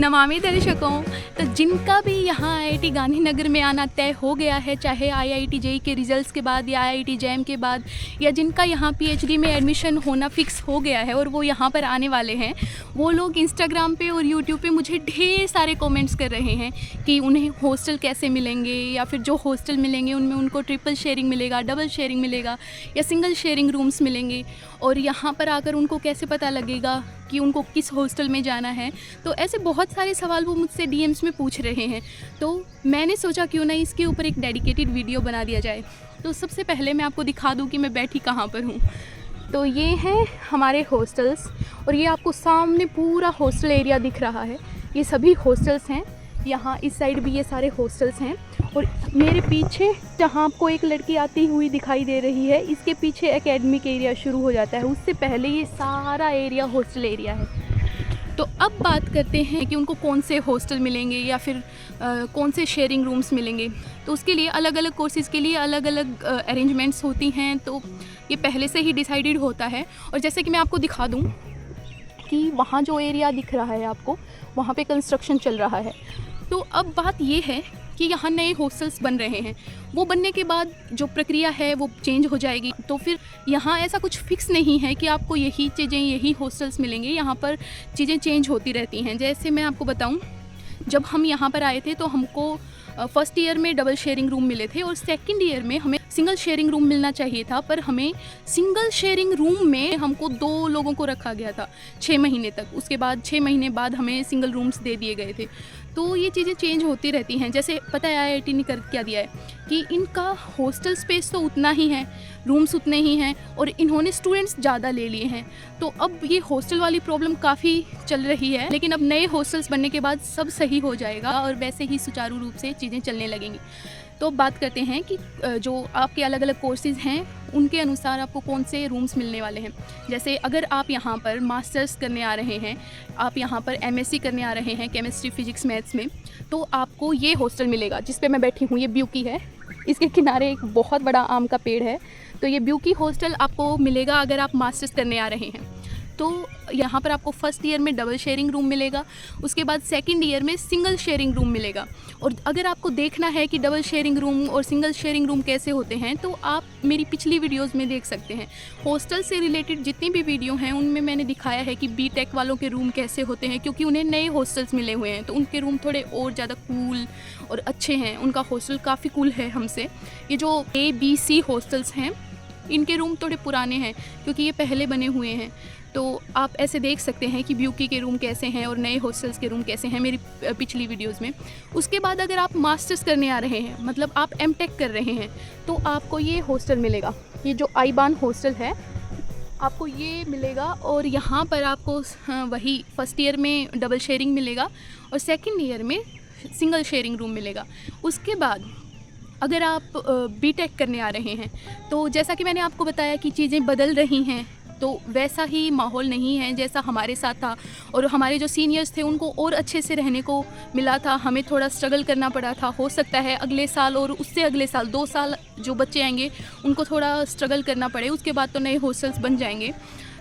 नमामि दर्शकों, तो जिनका भी यहाँ आईआईटी गांधीनगर में आना तय हो गया है, चाहे आईआईटी जेईई के रिजल्ट्स के बाद या आईआईटी जैम के बाद, या जिनका यहाँ पीएचडी में एडमिशन होना फिक्स हो गया है और वो यहाँ पर आने वाले हैं, वो लोग इंस्टाग्राम पे और यूट्यूब पे मुझे ढेर सारे कमेंट्स कर रहे हैं कि उन्हें हॉस्टल कैसे मिलेंगे, या फिर जो हॉस्टल मिलेंगे उनमें उनको ट्रिपल शेयरिंग मिलेगा, डबल शेयरिंग मिलेगा या सिंगल शेयरिंग रूम्स मिलेंगे, और यहाँ पर आकर उनको कैसे पता लगेगा कि उनको किस हॉस्टल में जाना है। तो ऐसे बहुत सारे सवाल वो मुझसे डीएम्स में पूछ रहे हैं, तो मैंने सोचा क्यों ना इसके ऊपर एक डेडिकेटेड वीडियो बना दिया जाए। तो सबसे पहले मैं आपको दिखा दूं कि मैं बैठी कहाँ पर हूँ। तो ये हैं हमारे हॉस्टल्स, और ये आपको सामने पूरा हॉस्टल एरिया दिख रहा है। ये सभी हॉस्टल्स हैं, यहाँ इस साइड भी ये सारे हॉस्टल्स हैं, और मेरे पीछे जहाँ आपको एक लड़की आती हुई दिखाई दे रही है, इसके पीछे एकेडमिक एरिया शुरू हो जाता है। उससे पहले ये सारा एरिया हॉस्टल एरिया है। तो अब बात करते हैं कि उनको कौन से हॉस्टल मिलेंगे या फिर कौन से शेयरिंग रूम्स मिलेंगे। तो उसके लिए अलग अलग कोर्सेज़ के लिए अलग अलग अरेंजमेंट्स होती हैं, तो ये पहले से ही डिसाइडेड होता है। और जैसे कि मैं आपको दिखा दूँ कि वहाँ जो एरिया दिख रहा है आपको, वहाँ पे कंस्ट्रक्शन चल रहा है। तो अब बात ये है कि यहाँ नए हॉस्टल्स बन रहे हैं, वो बनने के बाद जो प्रक्रिया है वो चेंज हो जाएगी। तो फिर यहाँ ऐसा कुछ फिक्स नहीं है कि आपको यही चीज़ें, यही हॉस्टल्स मिलेंगे। यहाँ पर चीज़ें चेंज होती रहती हैं। जैसे मैं आपको बताऊँ, जब हम यहाँ पर आए थे तो हमको फर्स्ट ईयर में डबल शेयरिंग रूम मिले थे, और सेकंड ईयर में हमें सिंगल शेयरिंग रूम मिलना चाहिए था, पर हमें सिंगल शेयरिंग रूम में हमको 2 लोगों को रखा गया था 6 महीने तक। उसके बाद 6 महीने बाद हमें सिंगल रूम्स दे दिए गए थे। तो ये चीज़ें चेंज होती रहती हैं। जैसे पता है आईआईटी ने कर क्या दिया है कि इनका हॉस्टल स्पेस तो उतना ही है, रूम्स उतने ही हैं, और इन्होंने स्टूडेंट्स ज़्यादा ले लिए हैं। तो अब ये हॉस्टल वाली प्रॉब्लम काफ़ी चल रही है, लेकिन अब नए हॉस्टल्स बनने के बाद सब सही हो जाएगा और वैसे ही सुचारू रूप से चीज़ें चलने लगेंगी। तो अब बात करते हैं कि जो आपके अलग अलग कोर्सेज़ हैं उनके अनुसार आपको कौन से रूम्स मिलने वाले हैं। जैसे अगर आप यहाँ पर मास्टर्स करने आ रहे हैं, आप यहाँ पर एमएससी करने आ रहे हैं केमिस्ट्री फिजिक्स मैथ्स में, तो आपको ये हॉस्टल मिलेगा जिस पे मैं बैठी हूँ। ये ब्यूकी है, इसके किनारे एक बहुत बड़ा आम का पेड़ है। तो ये ब्यूकी हॉस्टल आपको मिलेगा अगर आप मास्टर्स करने आ रहे हैं। तो यहाँ पर आपको फर्स्ट ईयर में डबल शेयरिंग रूम मिलेगा, उसके बाद सेकंड ईयर में सिंगल शेयरिंग रूम मिलेगा। और अगर आपको देखना है कि डबल शेयरिंग रूम और सिंगल शेयरिंग रूम कैसे होते हैं, तो आप मेरी पिछली वीडियोस में देख सकते हैं। हॉस्टल से रिलेटेड जितनी भी वीडियो हैं उनमें मैंने दिखाया है कि बीटेक वालों के रूम कैसे होते हैं, क्योंकि उन्हें नए हॉस्टल्स मिले हुए हैं तो उनके रूम थोड़े और ज़्यादा कूल और अच्छे हैं। उनका हॉस्टल काफ़ी कूल है हमसे। ये जो ABC हॉस्टल्स हैं इनके रूम थोड़े पुराने हैं क्योंकि ये पहले बने हुए हैं। तो आप ऐसे देख सकते हैं कि ब्यूकी के रूम कैसे हैं और नए हॉस्टल्स के रूम कैसे हैं मेरी पिछली वीडियोस में। उसके बाद अगर आप मास्टर्स करने आ रहे हैं, मतलब आप एमटेक कर रहे हैं, तो आपको ये हॉस्टल मिलेगा। ये जो आईबान हॉस्टल है आपको ये मिलेगा, और यहाँ पर आपको वही फर्स्ट ईयर में डबल शेयरिंग मिलेगा और सेकेंड ईयर में सिंगल शेयरिंग रूम मिलेगा। उसके बाद अगर आप बीटेक करने आ रहे हैं, तो जैसा कि मैंने आपको बताया कि चीज़ें बदल रही हैं, तो वैसा ही माहौल नहीं है जैसा हमारे साथ था। और हमारे जो सीनियर्स थे उनको और अच्छे से रहने को मिला था, हमें थोड़ा स्ट्रगल करना पड़ा था। हो सकता है अगले साल और उससे अगले साल 2 साल जो बच्चे आएंगे उनको थोड़ा स्ट्रगल करना पड़े, उसके बाद तो नए हॉस्टल्स बन जाएंगे।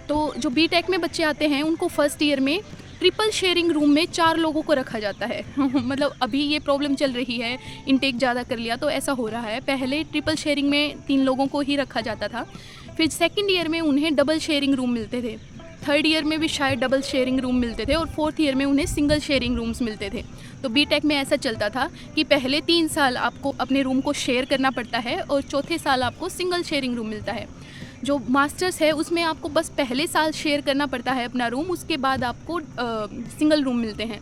तो जो बीटेक में बच्चे आते हैं उनको फर्स्ट ईयर में ट्रिपल शेयरिंग रूम में 4 लोगों को रखा जाता है। मतलब अभी ये प्रॉब्लम चल रही है, इनटेक ज़्यादा कर लिया तो ऐसा हो रहा है। पहले ट्रिपल शेयरिंग में 3 लोगों को ही रखा जाता था, फिर सेकंड ईयर में उन्हें डबल शेयरिंग रूम मिलते थे, थर्ड ईयर में भी शायद डबल शेयरिंग रूम मिलते थे, और फोर्थ ईयर में उन्हें सिंगल शेयरिंग रूम्स मिलते थे। तो बीटेक में ऐसा चलता था कि पहले 3 साल आपको अपने रूम को शेयर करना पड़ता है और चौथे साल आपको सिंगल शेयरिंग रूम मिलता है। जो मास्टर्स है उसमें आपको बस पहले साल शेयर करना पड़ता है अपना रूम, उसके बाद आपको सिंगल रूम मिलते हैं।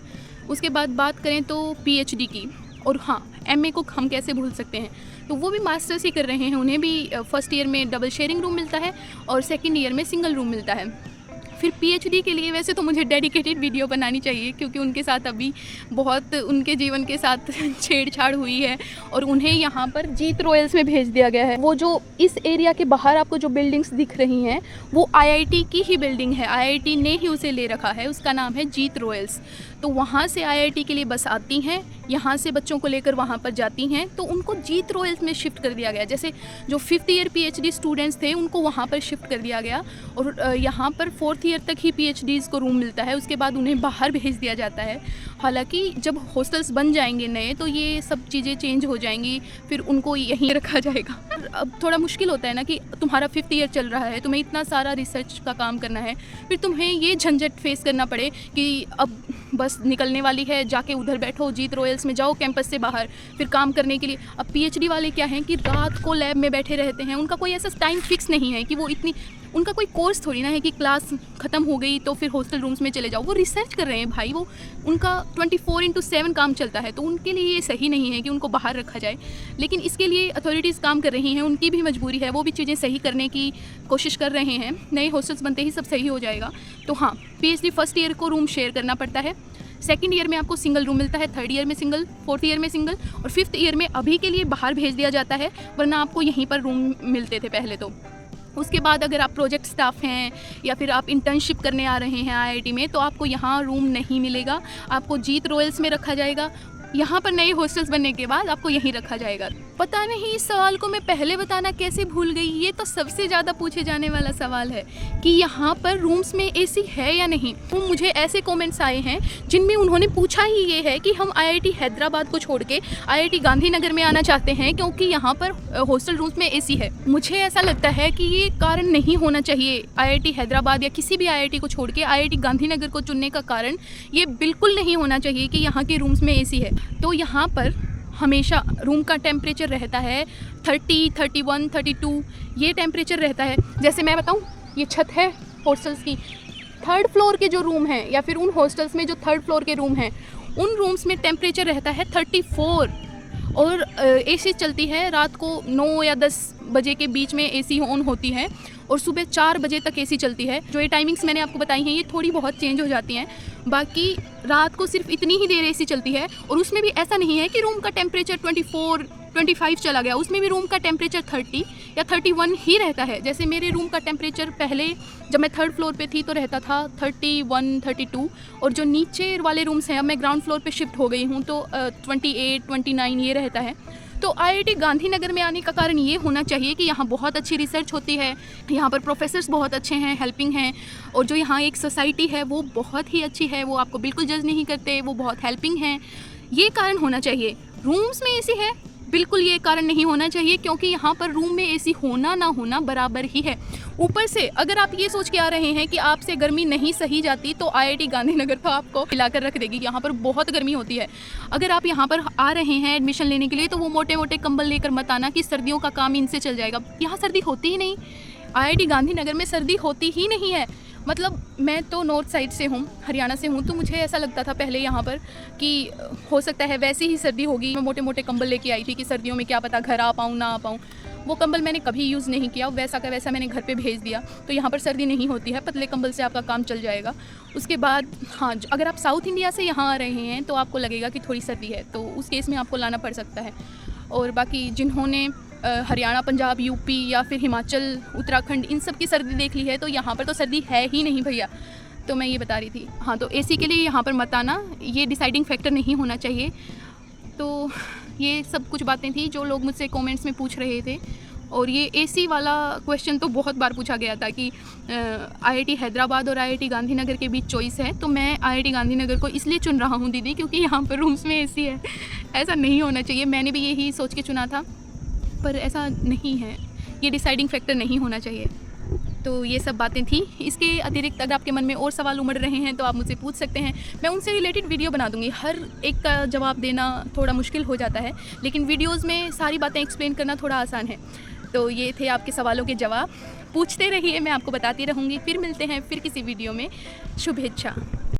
उसके बाद बात करें तो पीएचडी की, और हाँ एमए को हम कैसे भूल सकते हैं, तो वो भी मास्टर्स ही कर रहे हैं, उन्हें भी फर्स्ट ईयर में डबल शेयरिंग रूम मिलता है और सेकंड ईयर में सिंगल रूम मिलता है। फिर पीएचडी के लिए वैसे तो मुझे डेडिकेटेड वीडियो बनानी चाहिए, क्योंकि उनके साथ अभी बहुत उनके जीवन के साथ छेड़छाड़ हुई है और उन्हें यहाँ पर जीत रॉयल्स में भेज दिया गया है। वो जो इस एरिया के बाहर आपको जो बिल्डिंग्स दिख रही हैं वो आईआईटी की ही बिल्डिंग है, आईआईटी ने ही उसे ले रखा है, उसका नाम है जीत रॉयल्स। तो वहाँ से आईआईटी के लिए बस आती हैं, यहाँ से बच्चों को लेकर वहाँ पर जाती हैं, तो उनको जीत रॉयल्स में शिफ्ट कर दिया गया। जैसे जो 5th ईयर PhD स्टूडेंट्स थे उनको वहाँ पर शिफ्ट कर दिया गया, और यहाँ पर 4th ईयर तक ही PhDs को रूम मिलता है, उसके बाद उन्हें बाहर भेज दिया जाता है। हालांकि जब हॉस्टल्स बन जाएंगे नए तो ये सब चीज़ें चेंज हो जाएंगी, फिर उनको यहीं रखा जाएगा। अब थोड़ा मुश्किल होता है ना कि तुम्हारा 5th ईयर चल रहा है, तुम्हें इतना सारा रिसर्च का काम करना है, फिर तुम्हें ये झंझट फेस करना पड़े कि अब बस निकलने वाली है, जाके उधर बैठो, जीत रॉयल्स में जाओ कैंपस से बाहर, फिर काम करने के लिए। अब PhD वाले क्या हैं कि रात को लैब में बैठे रहते हैं, उनका कोई ऐसा टाइम फिक्स नहीं है कि वो इतनी, उनका कोई कोर्स थोड़ी ना है कि क्लास ख़त्म हो गई तो फिर हॉस्टल रूम्स में चले जाओ। वो रिसर्च कर रहे हैं भाई, वो उनका 24/7 काम चलता है, तो उनके लिए ये सही नहीं है कि उनको बाहर रखा जाए। लेकिन इसके लिए अथॉरिटीज़ काम कर रही हैं, उनकी भी मजबूरी है, वो भी चीज़ें सही करने की कोशिश कर रहे हैं। नए हॉस्टल्स बनते ही सब सही हो जाएगा। तो हाँ, PhD फर्स्ट ईयर को रूम शेयर करना पड़ता है, 2nd ईयर में आपको सिंगल रूम मिलता है, 3rd ईयर में सिंगल, 4th ईयर में सिंगल, और 5th ईयर में अभी के लिए बाहर भेज दिया जाता है, वरना आपको यहीं पर रूम मिलते थे पहले तो। उसके बाद अगर आप प्रोजेक्ट स्टाफ हैं या फिर आप इंटर्नशिप करने आ रहे हैं IIT में, तो आपको यहाँ रूम नहीं मिलेगा, आपको जीत रॉयल्स में रखा जाएगा। यहाँ पर नए हॉस्टल्स बनने के बाद आपको यहीं रखा जाएगा। पता नहीं इस सवाल को मैं पहले बताना कैसे भूल गई। ये तो सबसे ज़्यादा पूछे जाने वाला सवाल है कि यहाँ पर रूम्स में AC है या नहीं। तो मुझे ऐसे कमेंट्स आए हैं जिनमें उन्होंने पूछा ही ये है कि हम IIT हैदराबाद को छोड़ के IIT गांधीनगर में आना चाहते हैं क्योंकि यहाँ पर हॉस्टल रूम्स में AC है। मुझे ऐसा लगता है कि ये कारण नहीं होना चाहिए। IIT हैदराबाद या किसी भी IIT को छोड़ के IIT गांधीनगर को चुनने का कारण ये बिल्कुल नहीं होना चाहिए कि यहाँ के रूम्स में AC है। तो यहाँ पर हमेशा रूम का टेम्परेचर रहता है 30, 31, 32 ये टेम्परेचर रहता है। जैसे मैं बताऊँ, ये छत है हॉस्टल्स की, 3rd फ्लोर के जो रूम हैं या फिर उन हॉस्टल्स में जो 3rd फ्लोर के रूम हैं, उन रूम्स में टेम्परेचर रहता है 34, और AC चलती है रात को 9 या 10 बजे के बीच में AC ऑन होती है, और सुबह 4 बजे तक AC चलती है। जो ये टाइमिंग्स मैंने आपको बताई हैं ये थोड़ी बहुत चेंज हो जाती हैं, बाकी रात को सिर्फ इतनी ही देर AC चलती है। और उसमें भी ऐसा नहीं है कि रूम का टेम्परेचर 24, 25 चला गया, उसमें भी रूम का टेम्परेचर 30 या 31 ही रहता है। जैसे मेरे रूम का टेम्परेचर पहले जब मैं 3rd फ्लोर पे थी तो रहता था 31, 32, और जो नीचे वाले रूम्स हैं, अब मैं ग्राउंड फ्लोर पे शिफ्ट हो गई हूँ तो 28, 29 ये रहता है। तो IIT गांधीनगर में आने का कारण ये होना चाहिए कि यहाँ बहुत अच्छी रिसर्च होती है, यहाँ पर प्रोफेसर्स बहुत अच्छे हैं, हेल्पिंग हैं, और जो यहाँ एक सोसाइटी है वो बहुत ही अच्छी है, वो आपको बिल्कुल जज नहीं करते, वो बहुत हेल्पिंग हैं। ये कारण होना चाहिए। रूम्स में AC है, बिल्कुल ये कारण नहीं होना चाहिए, क्योंकि यहाँ पर रूम में AC होना ना होना बराबर ही है। ऊपर से अगर आप ये सोच के आ रहे हैं कि आपसे गर्मी नहीं सही जाती तो IIT गांधीनगर तो आपको हिलाकर रख देगी। यहाँ पर बहुत गर्मी होती है। अगर आप यहाँ पर आ रहे हैं एडमिशन लेने के लिए तो वो मोटे मोटे कंबल लेकर मत आना कि सर्दियों का काम इनसे चल जाएगा। यहाँ सर्दी होती ही नहीं, IIT गांधीनगर में सर्दी होती ही नहीं है। मतलब मैं तो नॉर्थ साइड से हूँ, हरियाणा से हूँ, तो मुझे ऐसा लगता था पहले यहाँ पर कि हो सकता है वैसे ही सर्दी होगी। मैं मोटे मोटे कंबल लेके आई थी कि सर्दियों में क्या पता घर आ पाऊँ ना आ पाऊँ। वो कंबल मैंने कभी यूज़ नहीं किया, वैसा का वैसा मैंने घर पे भेज दिया। तो यहाँ पर सर्दी नहीं होती है, पतले कंबल से आपका काम चल जाएगा। उसके बाद हाँ, अगर आप साउथ इंडिया से यहाँ आ रहे हैं तो आपको लगेगा कि थोड़ी सर्दी है, तो उस केस में आपको लाना पड़ सकता है। और बाकी जिन्होंने हरियाणा, पंजाब, यूपी या फिर हिमाचल, उत्तराखंड इन सब की सर्दी देख ली है तो यहाँ पर तो सर्दी है ही नहीं भैया। तो मैं ये बता रही थी। हाँ, तो AC के लिए यहाँ पर मत आना, ये डिसाइडिंग फैक्टर नहीं होना चाहिए। तो ये सब कुछ बातें थी जो लोग मुझसे कमेंट्स में पूछ रहे थे। और ये AC वाला क्वेश्चन तो बहुत बार पूछा गया था कि IIT हैदराबाद और IIT गांधीनगर के बीच चॉइस है, तो मैं IIT गांधीनगर को इसलिए चुन रहा हूँ दीदी क्योंकि यहाँ पर रूम्स में AC है। ऐसा नहीं होना चाहिए, मैंने भी यही सोच के चुना था, पर ऐसा नहीं है, ये डिसाइडिंग फैक्टर नहीं होना चाहिए। तो ये सब बातें थी। इसके अतिरिक्त अगर आपके मन में और सवाल उमड़ रहे हैं तो आप मुझसे पूछ सकते हैं, मैं उनसे रिलेटेड वीडियो बना दूंगी। हर एक का जवाब देना थोड़ा मुश्किल हो जाता है, लेकिन वीडियोस में सारी बातें एक्सप्लेन करना थोड़ा आसान है। तो ये थे आपके सवालों के जवाब। पूछते रहिए, मैं आपको बताती रहूँगी। फिर मिलते हैं फिर किसी वीडियो में। शुभेच्छा।